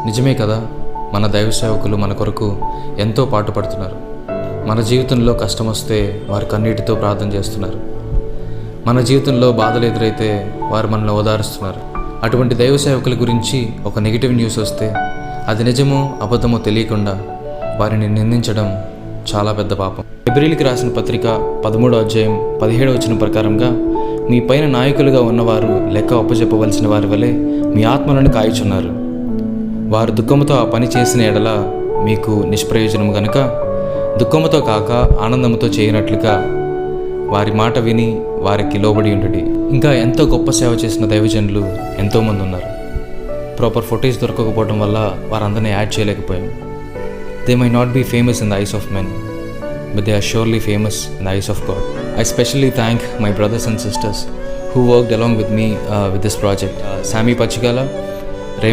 నిజమే కదా, మన దైవ సేవకులు మన కొరకు ఎంతో పాటుపడుతున్నారు. మన జీవితంలో కష్టం వస్తే వారు కన్నీటితో ప్రార్థన చేస్తున్నారు. మన జీవితంలో బాధలు ఎదురైతే వారు మనల్ని ఓదారుస్తున్నారు. అటువంటి దైవ సేవకుల గురించి ఒక నెగిటివ్ న్యూస్ వస్తే అది నిజమో అబద్ధమో తెలియకుండా వారిని నిందించడం చాలా పెద్ద పాపం. హెబ్రీయులకు రాసిన పత్రిక 13వ అధ్యాయం 17వ వచనం ప్రకారంగా, మీ పైన నాయకులుగా ఉన్నవారు లెక్క అప్పచెప్పవలసిన వారి వలె మీ ఆత్మలను కాయుచున్నారు. వారు దుఃఖముతో ఆ పని చేసిన ఎడల మీకు నిష్ప్రయోజనము గనుక దుఃఖముతో కాక ఆనందముతో చేయనట్లుగా వారి మాట విని వారికి లోబడి ఉండుడి. ఇంకా ఎంతో గొప్ప సేవ చేసిన దైవజనులు ఎంతోమంది ఉన్నారు. ప్రాపర్ ఫుటేజ్ దొరకకపోవడం వల్ల వారందరినీ యాడ్ చేయలేకపోయాం. They may not be famous in the eyes of men, but they are surely famous in the eyes of God. I especially thank my brothers and sisters who worked along with me with this project. Sammy Pachigala,